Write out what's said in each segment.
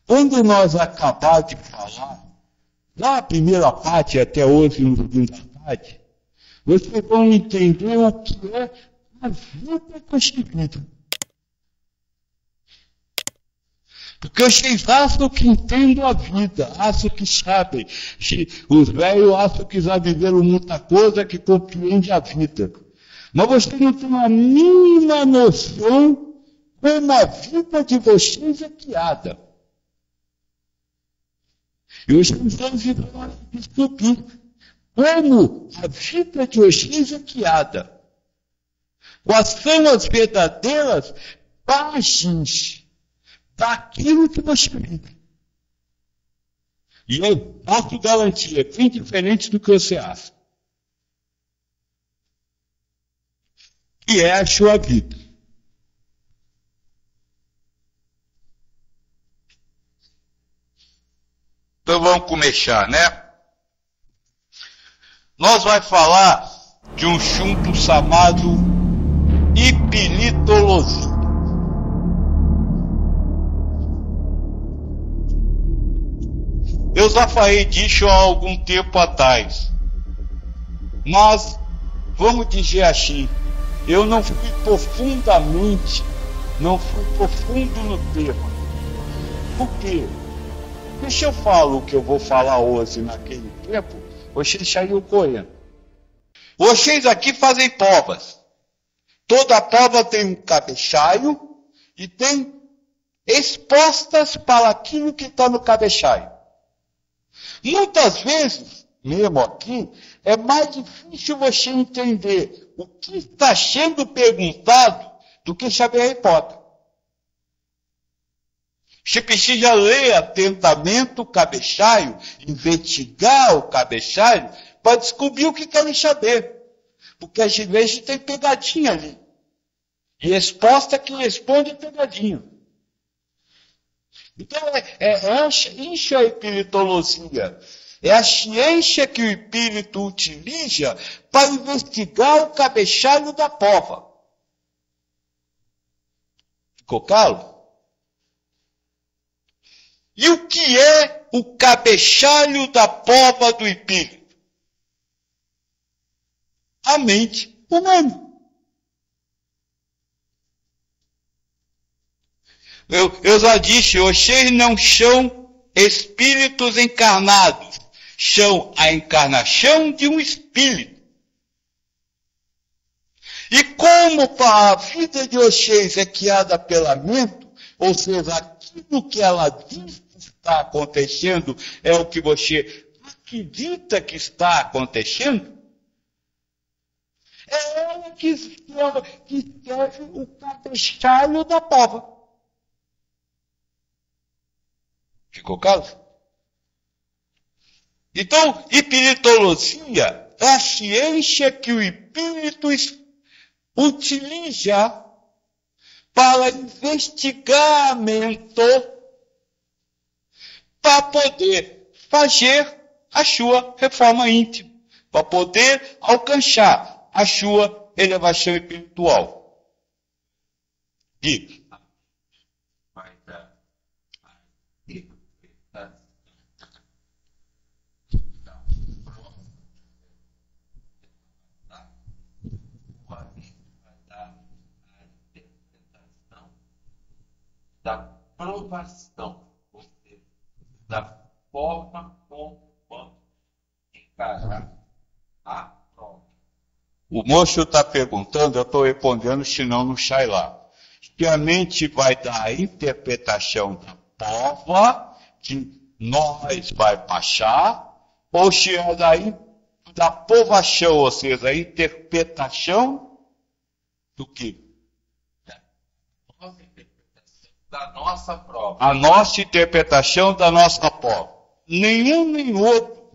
Quando nós acabar de falar, na primeira parte, até hoje, no segunda parte, vocês vão entender o que é a vida constituída. Porque vocês acham que entendem a vida, acham que sabem. Os velhos acham que já viveram muita coisa, que compreendem a vida. Mas vocês não têm a mínima noção como a vida de vocês é criada. E vocês estão descobrir como a vida de vocês é criada. Quais são as verdadeiras bases daquilo que você vive. E eu posso garantir, é bem diferente do que você acha. Que é a sua vida. Então vamos começar, né? Nós vamos falar de um assunto chamado espirituologia. Eu já falei disso há algum tempo atrás, mas vamos dizer assim, eu não fui profundo no tema. Por quê? Porque se eu falo o que eu vou falar hoje naquele tempo, vocês saíram correndo. Vocês aqui fazem provas. Toda prova tem um cabeçalho e tem expostas para aquilo que está no cabeçalho. Muitas vezes, mesmo aqui, é mais difícil você entender o que está sendo perguntado do que saber a hipótese. Você precisa ler atentamente o cabeçalho, investigar o cabeçalho, para descobrir o que querem saber. Porque às vezes tem pegadinha ali. E resposta que responde pegadinha. Então, isso é a espiritologia. É a ciência que o espírito utiliza para investigar o cabeçalho da prova. Ficou claro? E o que é o cabeçalho da prova do espírito? A mente humana. Eu já disse, vocês não são espíritos encarnados, são a encarnação de um espírito. E como a vida de vocês é criada pela mente, ou seja, aquilo que ela diz que está acontecendo é o que você acredita que está acontecendo, é ela que escreve o cabeçalho da prova. Ficou claro? Então, espiritologia é a ciência que o espírito utiliza para investigar a mente, para poder fazer a sua reforma íntima, para poder alcançar a sua elevação espiritual. Diga. Da provação, ou seja, da forma como vamos encarar a prova. O moço está perguntando, eu estou respondendo, senão não sai lá. Que a mente vai dar a interpretação da prova que nós vai passar, ou se é da provação, ou seja, a interpretação do quê? Da nossa prova. A nossa interpretação da nossa prova. Nenhum nem outro.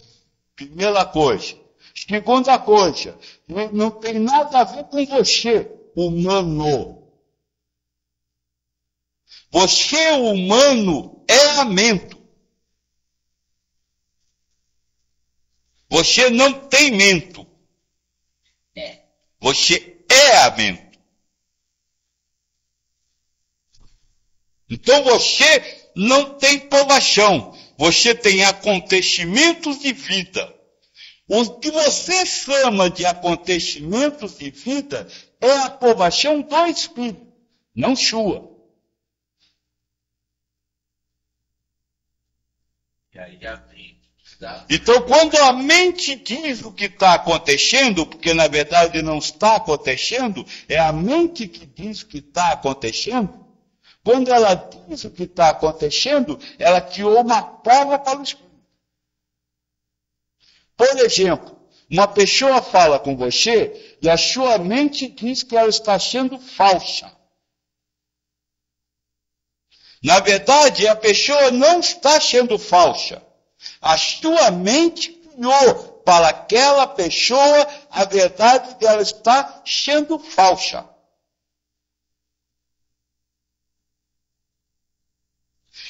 Primeira coisa. Segunda coisa, não tem nada a ver com você, humano. Você, humano, é a mente. Você não tem mente. Você é a mente. Então você não tem provação. Você tem acontecimentos de vida. O que você chama de acontecimentos de vida é a aprovação do Espírito, não sua. E aí a mente dá. Então, quando a mente diz o que está acontecendo, porque na verdade não está acontecendo, é a mente que diz o que está acontecendo. Quando ela diz o que está acontecendo, ela criou uma prova para o Espírito. Por exemplo, uma pessoa fala com você e a sua mente diz que ela está sendo falsa. Na verdade, a pessoa não está sendo falsa. A sua mente criou para aquela pessoa a verdade que ela está sendo falsa.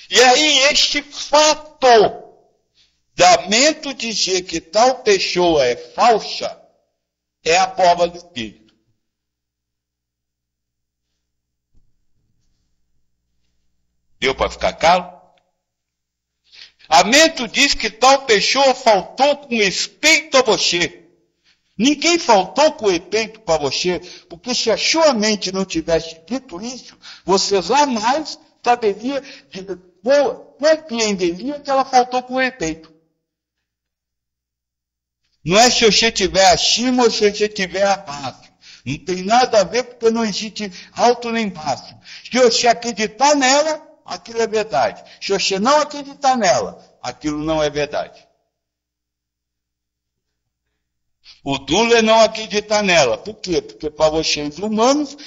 E aí, este fato da mente dizer que tal pessoa é falsa é a prova do Espírito. Deu para ficar claro? A mente diz que tal pessoa faltou com respeito a você. Ninguém faltou com respeito para você, porque se a sua mente não tivesse dito isso, você jamais saberia, compreenderia que ela faltou com respeito. Não é se você estiver acima ou se você estiver abaixo. Não tem nada a ver, porque não existe alto nem baixo. Se você acreditar nela, aquilo é verdade. Se você não acreditar nela, aquilo não é verdade. O duro é não acreditar nela. Por quê? Porque para vocês humanos,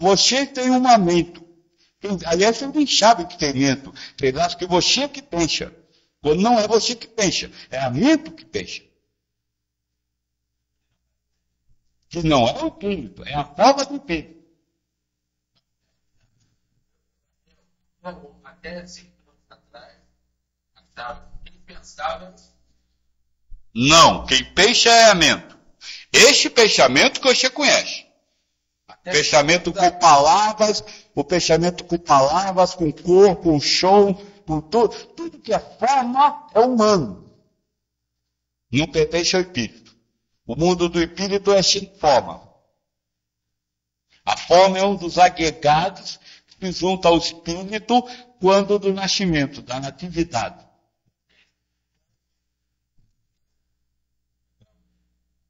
você tem um mente. Aliás, você nem sabe que tem mente. Tem acho que você que pensa. Quando não é você que pensa, é a mente que pensa. Que não é o espírito, é a prova do espírito. Até 5 minutos atrás, achava que ele pensava. Não, quem pensa é a mente. Este pensamento que você conhece. Pensamento com palavras, o pensamento com palavras, com cor, com som, com tudo. Tudo que é forma é humano. Não pertence ao espírito. O mundo do espírito é sem forma. A forma é um dos agregados que se junta ao espírito quando do nascimento, da natividade.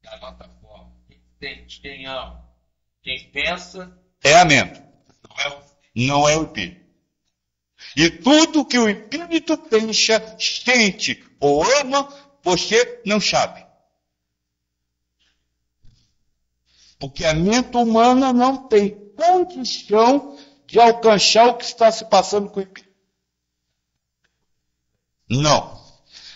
Da nossa forma. Quem ama, quem pensa, É a mente, não é o não é o espírito. E tudo que o espírito pensa, sente ou ama, você não sabe. Porque a mente humana não tem condição de alcançar o que está se passando com o espírito. Não.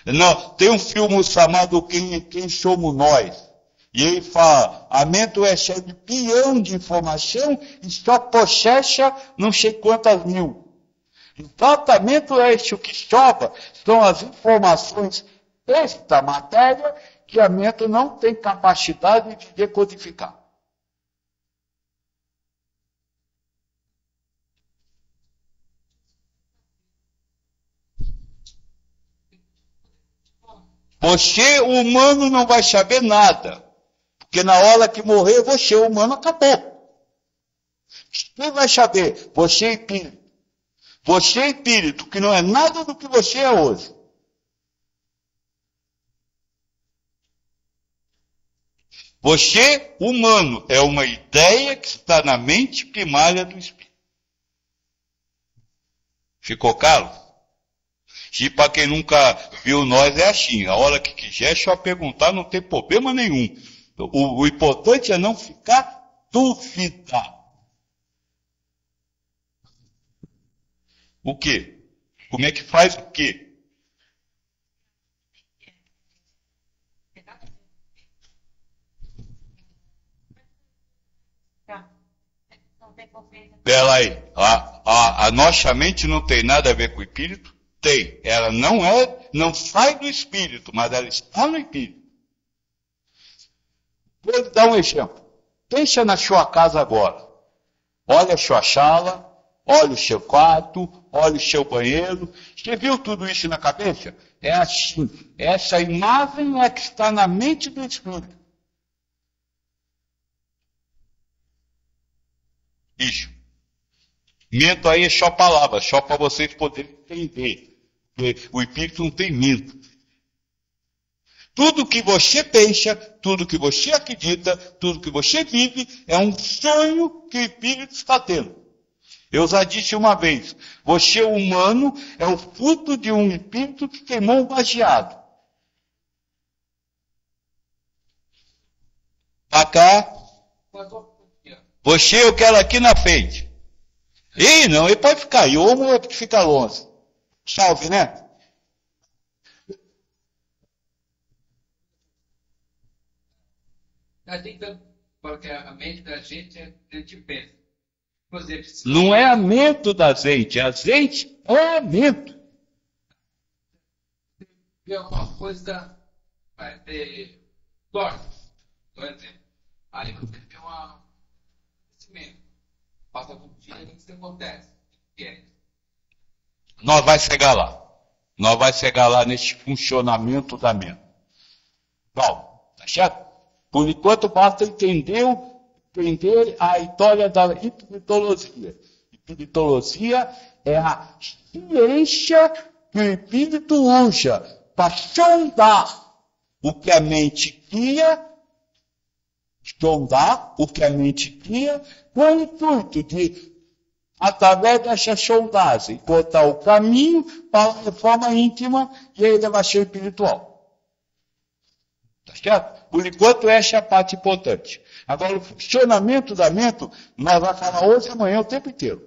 Não. Tem um filme chamado Quem Somos Nós? E ele fala, a mente recebe bilhão de informação e só processa não sei quantas mil. Exatamente é isso que sobra, são as informações desta matéria que a mente não tem capacidade de decodificar. Você, o humano, não vai saber nada. Porque na hora que morrer, você, o humano, acabou. Quem vai saber? Você é espírito. Você é espírito, que não é nada do que você é hoje. Você, humano, é uma ideia que está na mente primária do espírito. Ficou claro? E para quem nunca viu nós é assim, a hora que quiser só perguntar, não tem problema nenhum. O importante é não ficar dúvida. O quê? Como é que faz o quê? Pera aí, a nossa mente não tem nada a ver com o espírito? Tem. Ela não sai do espírito, mas ela está no espírito. Vou lhe dar um exemplo. Pensa na sua casa agora. Olha a sua sala, olha o seu quarto, olha o seu banheiro. Você viu tudo isso na cabeça? É assim. Essa imagem é que está na mente do Espírito. Isso. Mente aí é só palavra, só para vocês poderem entender. O Espírito não tem medo. Tudo que você pensa, tudo que você acredita, tudo que você vive, é um sonho que o Espírito está tendo. Eu já disse uma vez, você humano é o fruto de um Espírito que queimou um baseado. Para cá, você eu quero aqui na frente. E não, ele pode ficar aí, ou é que fica longe. Salve, né? A gente, porque a mente da gente, a gente pensa. Por exemplo, Não é a mente da azeite é a mente. vê alguma coisa, vai ter dor, por exemplo. Aí você vê um crescimento. Passa algum dia e isso acontece. E é isso. Nós vai chegar lá. Nós vai chegar lá nesse funcionamento da mente. Bom, tá certo? Por enquanto basta entender a história da espiritologia. Espiritologia é a ciência que o espírito usa para sondar o que a mente cria, com o intuito de, através dessa sondagem, encontrar o caminho para a reforma íntima e a elevação espiritual. Tá certo? Por enquanto, essa é a parte importante. Agora, o funcionamento da mente, nós vamos falar hoje e amanhã o tempo inteiro.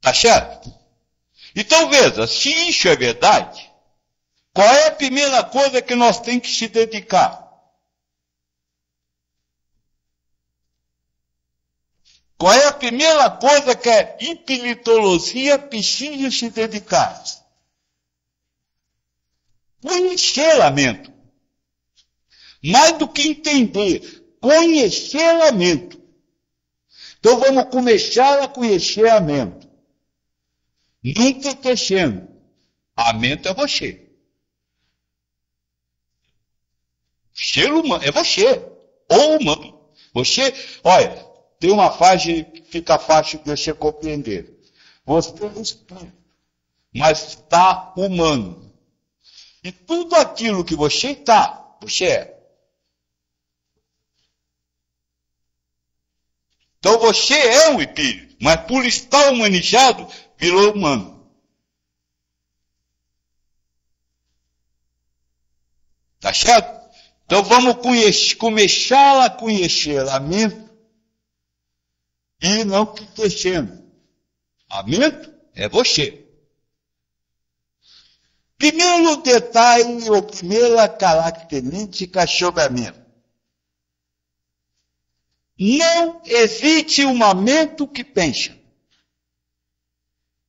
Tá certo? Então, veja, se isso é verdade, qual é a primeira coisa que nós temos que se dedicar? Qual é a primeira coisa que a espiritologia precisa se dedicar? Conhecer a mente. Mais do que entender, conhecer a mente. Então vamos começar a conhecer a mente. Nunca esquecendo, a mente é você. Ser humano, é você. Ou humano. Você, olha, tem uma fase que fica fácil de você compreender. Você é espírito, mas está humano. E tudo aquilo que você está, você é. Então você é um espírito, mas por estar humanizado, virou humano. Tá certo? Então vamos começar a conhecer a mente e não esquecendo. A mente é você. Primeiro detalhe, ou primeira característica sobre a mente. Não existe uma mente que pensa.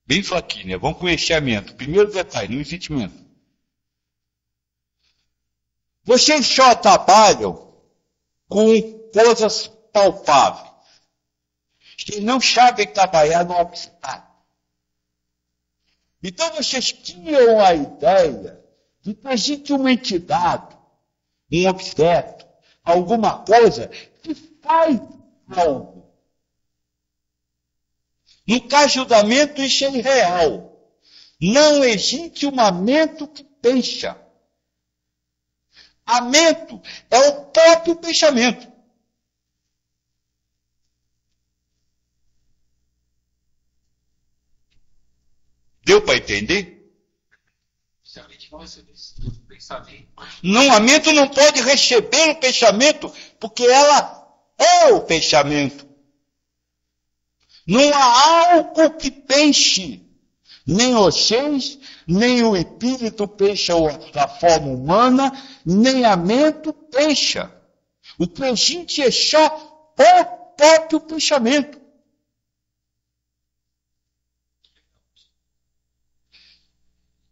Bem fraquinho, né? Vamos conhecer a mente. Primeiro detalhe, não existe mente. Vocês só trabalham com coisas palpáveis. Vocês não sabem trabalhar no abstrato. Então vocês tinham a ideia de que existe uma entidade, um objeto, alguma coisa que faz algo. No caso da mente, isso é irreal. Não existe uma mente que pensa. A mente é o próprio pensamento. Deu para entender? Não, a mente não pode receber o pensamento, porque ela é o pensamento. Não há algo que pense. Nem vocês, nem o espírito pensa da forma humana, nem a mente pensa. O que existe é só o próprio pensamento.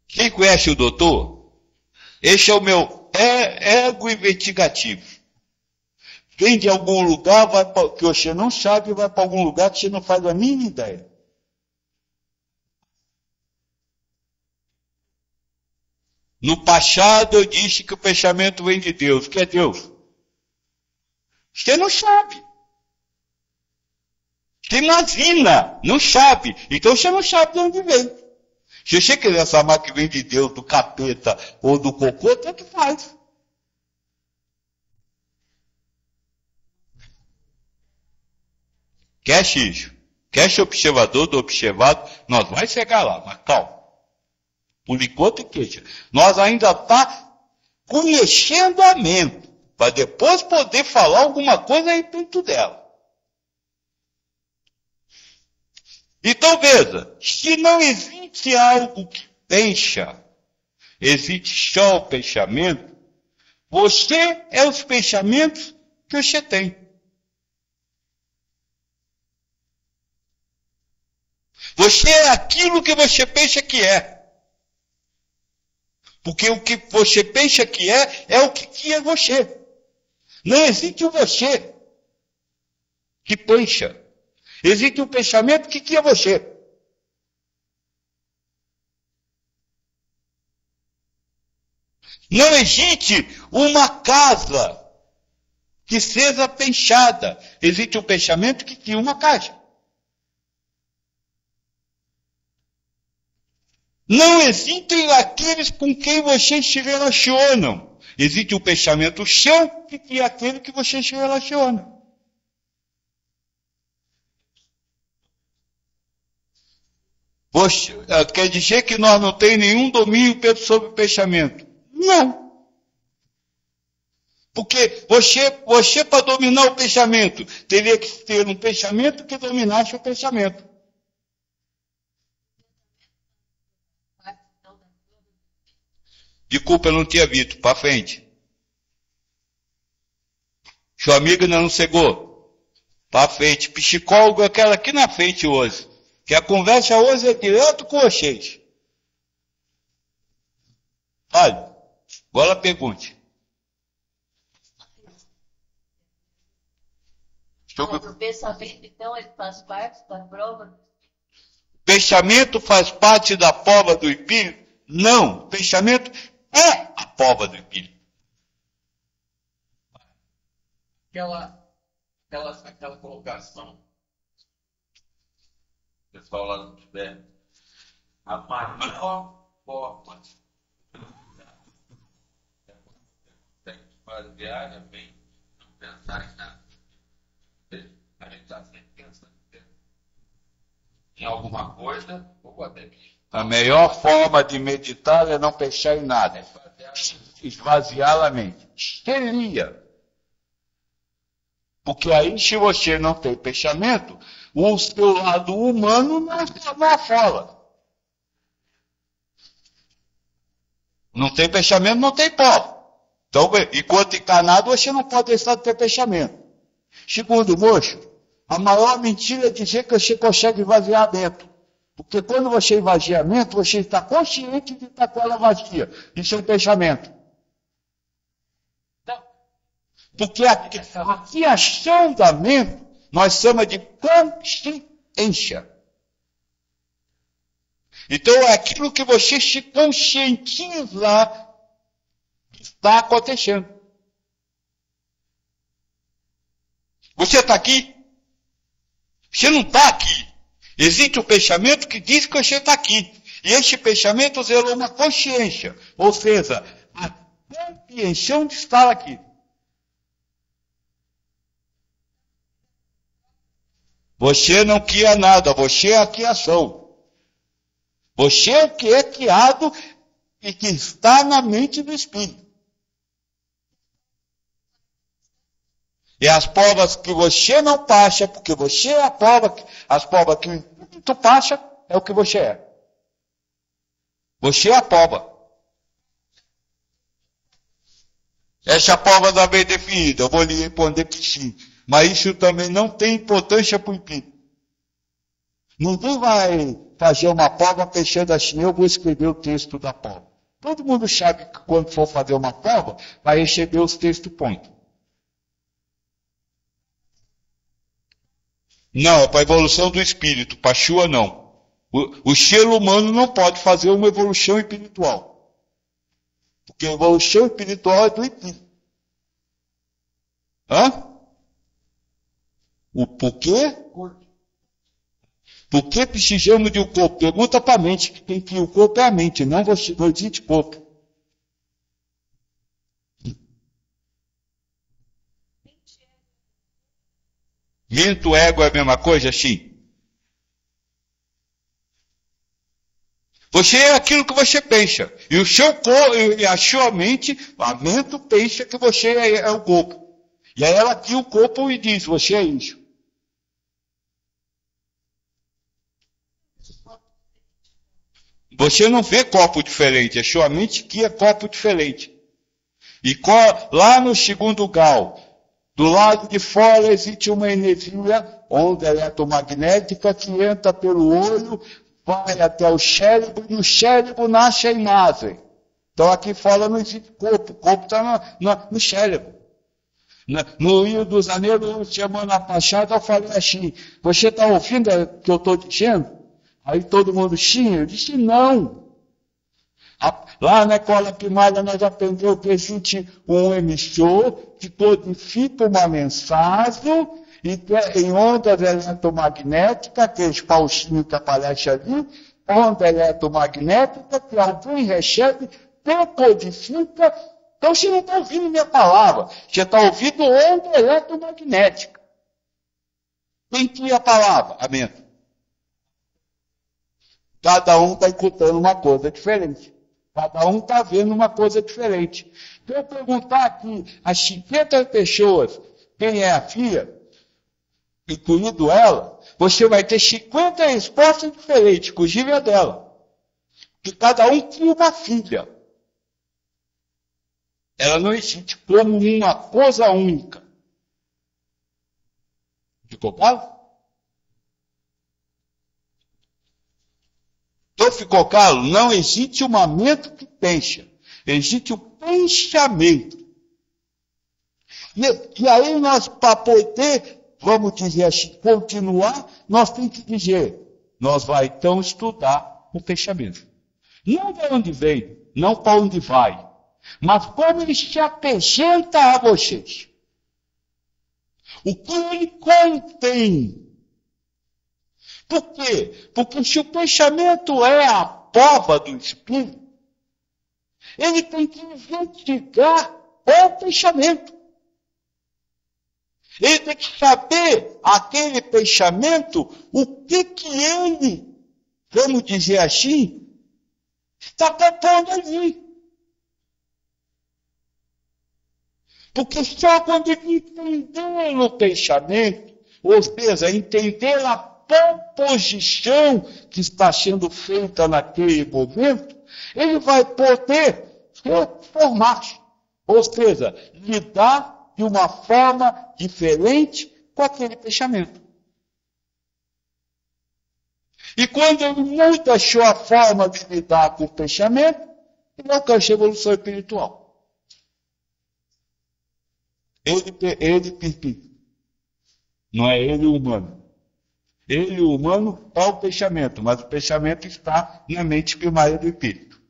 Quem conhece o doutor? Esse é o meu ego investigativo. vem de algum lugar, que você não sabe, e vai para algum lugar que você não faz a mínima ideia. No passado eu disse que o pensamento vem de Deus. O que é Deus? Você não sabe. Você imagina, não sabe. Então você não sabe de onde vem. Se você quiser saber que vem de Deus, do capeta ou do cocô, tanto faz. Quer X? Quer ser observador do observado? Nós vai chegar lá, mas calma. Por enquanto, queixa. Nós ainda está conhecendo a mente, para depois poder falar alguma coisa a respeito dela. Então veja, se não existe algo que pensa, existe só o pensamento, você é os pensamentos que você tem. Você é aquilo que você pensa que é. Porque o que você pensa que é o que é você. Não existe o você que pensa. Existe um pensamento que é você. Não existe uma casa que seja pensada. Existe um pensamento que cria uma casa. Não existem aqueles com quem vocês se relacionam. Existe um pensamento seu que cria aquele que vocês se relacionam. Quer dizer que nós não temos nenhum domínio sobre o pensamento? Não. Porque você para dominar o pensamento, teria que ter um pensamento que dominasse o pensamento. Desculpa, eu não tinha visto. Para frente. Sua amiga ainda não chegou? Para frente. Psicólogo é aquela aqui na frente hoje. Que a conversa hoje é direto com vocês. Olha, agora pergunte. O pensamento, então, ele faz parte da prova? Pensamento faz parte da prova do espírito? Não. Pensamento é a prova do espírito. Aquela colocação. O pessoal lá no Tibete. A maior forma de diariamente não pensar em nada. A gente está sempre pensando em alguma coisa ou até que. A melhor forma de meditar é não pensar em nada. Esvaziar a mente. Seria. Porque aí, se você não tem pensamento, o seu lado humano não afala. Não tem pensamento, não tem pó. Então, enquanto encarnado, você não pode deixar de ter pensamento. Segundo o moço, a maior mentira é dizer que você consegue esvaziar dentro. Porque quando você esvazia a mente, você está consciente de estar com ela vazia. Isso é um pensamento. Porque a criação da mente, nós chamamos de consciência. Então é aquilo que você se conscientiza que está acontecendo. Você está aqui? Você não está aqui. Existe um pensamento que diz que você está aqui. E este pensamento gerou uma consciência. Ou seja, a compreensão de estar aqui. Você não cria nada, você é a criação. Você é o que é criado e que está na mente do Espírito. E as provas que você não passa, porque você é a prova, as provas que o Espírito passa, é o que você é. Você é a prova. Essa prova está bem definida, eu vou lhe responder que sim. Mas isso também não tem importância para o Espírito. Ninguém vai fazer uma prova pensando assim, eu vou escrever o texto da prova. Todo mundo sabe que quando for fazer uma prova, vai receber os textos prontos. Não, é para a evolução do espírito, para a Shua não. O ser humano não pode fazer uma evolução espiritual. Porque a evolução espiritual é do espírito. Hã? O porquê? Por que precisamos de um corpo? Pergunta para a mente, que quem cria o corpo é a mente, não você, não existe corpo. Mente e ego é a mesma coisa, sim. Você é aquilo que você pensa. E o seu corpo, e a sua mente, a mente pensa que você é o corpo. E aí ela cria o corpo e diz, você é isso. Você não vê corpo diferente, a sua mente cria corpo diferente. E lá no segundo grau, do lado de fora existe uma energia, onda eletromagnética, que entra pelo olho, vai até o cérebro, e o cérebro nasce a imagem. Então aqui fora não existe corpo, o corpo está no cérebro. No Rio de Janeiro, semana passada, eu falei assim, você está ouvindo o que eu estou dizendo? Aí todo mundo, sim, eu disse não. Lá na escola primária nós aprendemos que existe um emissor que codifica uma mensagem em ondas eletromagnéticas, aqueles pauzinhos que aparecem ali, onda eletromagnética que alguém recebe, decodifica. Então você não está ouvindo minha palavra, você está ouvindo onda eletromagnética. Quem cria a palavra? A mente. Cada um está escutando uma coisa diferente. Cada um está vendo uma coisa diferente. Então, eu perguntar aqui às 50 pessoas quem é a filha, incluindo ela, você vai ter 50 respostas diferentes, inclusive a dela. Que cada um cria uma filha. Ela não existe como uma coisa única. Ficou claro? Então ficou claro? Não existe uma mente que pensa. Existe o pensamento. E aí nós, para poder, vamos dizer assim, continuar, nós temos que dizer, nós vamos então estudar o pensamento. Não de onde vem, não para onde vai, mas como ele se apresenta a vocês. O que ele contém. Por quê? Porque se o pensamento é a prova do espírito, ele tem que investigar o pensamento. Ele tem que saber aquele pensamento, o que ele, vamos dizer assim, está propondo ali. Porque só quando ele entender o pensamento, ou seja, entender a proposição que está sendo feita naquele momento, ele vai poder reformar-se. Ou seja, lidar de uma forma diferente com aquele pensamento. E quando ele muda a sua forma de lidar com o pensamento, ele alcança a evolução espiritual. Ele perfeito. Não é ele o humano. Ele, o humano, é o pensamento, mas o pensamento está na mente primária do espírito.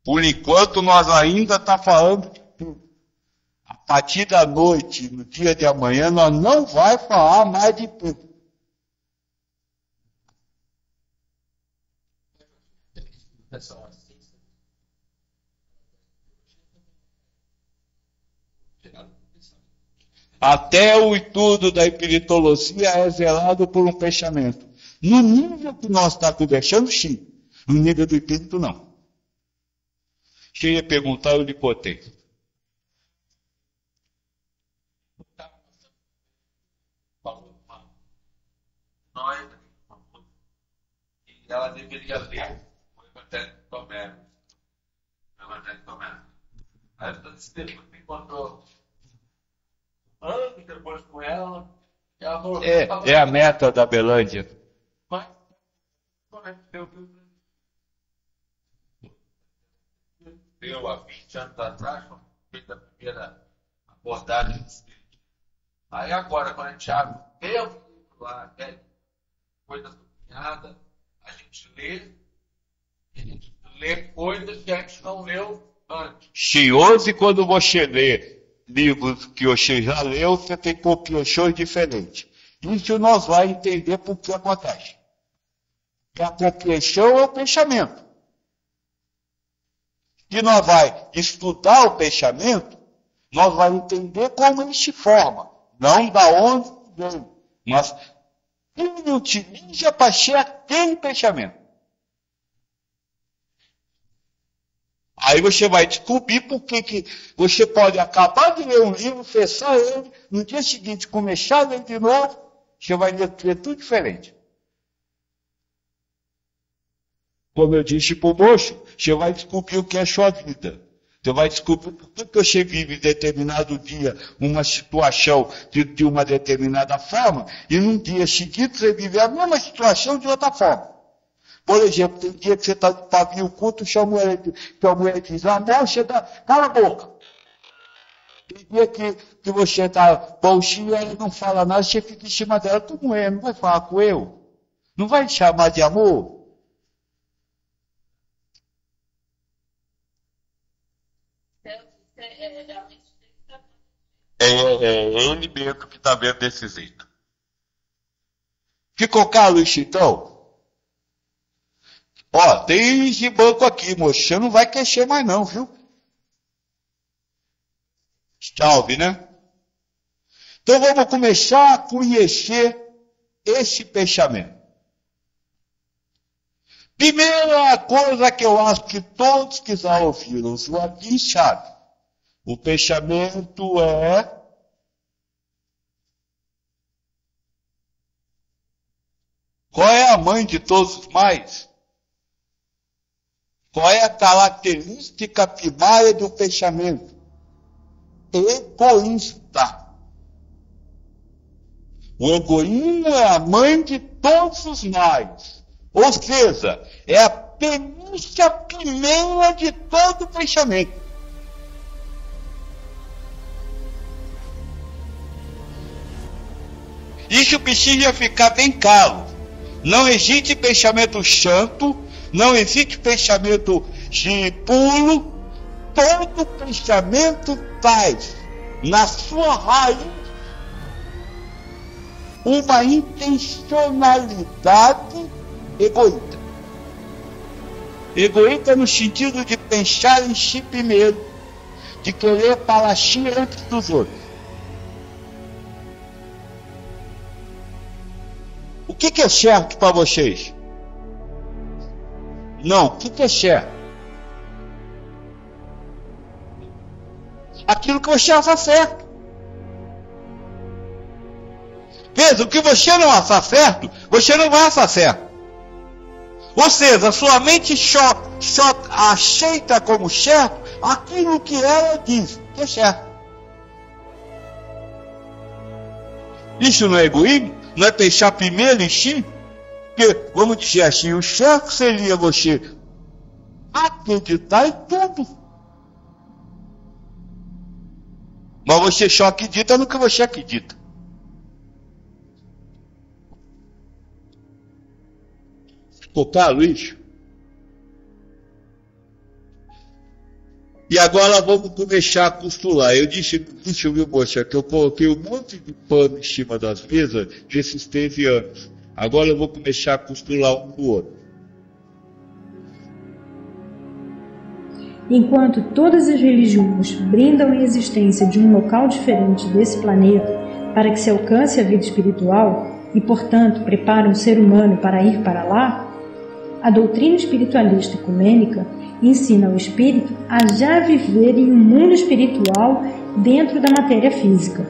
Por enquanto, nós ainda estamos falando de tudo. A partir da noite, no dia de amanhã, nós não vamos falar mais de tudo. Até o estudo da espiritologia é zelado por um pensamento. No nível que nós estamos conversando, sim. No nível do espírito, não. Quem ia perguntar, eu lhe botei. E ela deveria ler o Evangelho de Tomé. Aí eu disse, depois me encontrou anos depois com ela, e ela falou... É a meta da Belândia. Mas, eu há 20 anos atrás, quando fiz a primeira abordagem do espírito. Aí agora, quando a gente abre o livro lá, coisas do cunhada, a gente lê coisas que a gente não leu antes. Sim, hoje quando você lê livros que você já leu, você tem compreensões diferentes. Isso nós vamos entender por que acontece. Que a compreensão é o pensamento. E nós vamos estudar o pensamento, nós vamos entender como ele se forma. Não da onde vem, mas ele utiliza para ser aquele pensamento. Aí você vai descobrir por que você pode acabar de ler um livro, fechar ele, no dia seguinte começar a ler de novo, você vai ler tudo diferente. Como eu disse para o moço, você vai descobrir o que é a sua vida. Você vai descobrir por que você vive em determinado dia uma situação de uma determinada forma, e num dia seguinte você vive a mesma situação de outra forma. Por exemplo, tem dia que você está para vir o culto, que a mulher diz, amor, você dá, cala a boca. Tem dia que você está bolsinho, ela não fala nada, você fica em cima dela, tu mulher, não vai falar com eu? Não vai te chamar de amor? É ele mesmo que está vendo desse jeito. Ficou claro isso então? Ó, tem esse banco aqui, moço. Você não vai queixar mais não, viu? Salve, né? Então vamos começar a conhecer esse pensamento. Primeira coisa que eu acho que todos que já ouviram o Joaquim sabem. O pensamento é... Qual é a mãe de todos os males? Qual é a característica primária do pensamento? Egoísta. O egoísmo é a mãe de todos os males. Ou seja, é a penúncia primeira de todo o pensamento. Isso precisa ficar bem claro. Não existe pensamento santo, não existe pensamento de puro. Todo pensamento traz na sua raiz uma intencionalidade egoísta. Egoísta no sentido de pensar em si primeiro, de querer falar si antes dos outros. O que é certo para vocês? Não, o que é certo? Aquilo que você acha certo. Veja, o que você não acha certo, você não vai achar certo. Ou seja, sua mente só aceita como certo aquilo que ela diz que é certo. Isso não é egoísmo? Não é pensar primeiro em si? Porque, vamos dizer assim, o certo seria você acreditar em tudo. Mas você só acredita no que você acredita. Ficou claro isso? E agora vamos começar a costurar. Eu disse, viu, moça, que eu coloquei um monte de pano em cima das mesas desses 13 anos. Agora eu vou começar a costurar um do outro. Enquanto todas as religiões brindam a existência de um local diferente desse planeta para que se alcance a vida espiritual e, portanto, preparam o ser humano para ir para lá, a doutrina espiritualista ecumênica ensina o espírito a já viver em um mundo espiritual dentro da matéria física,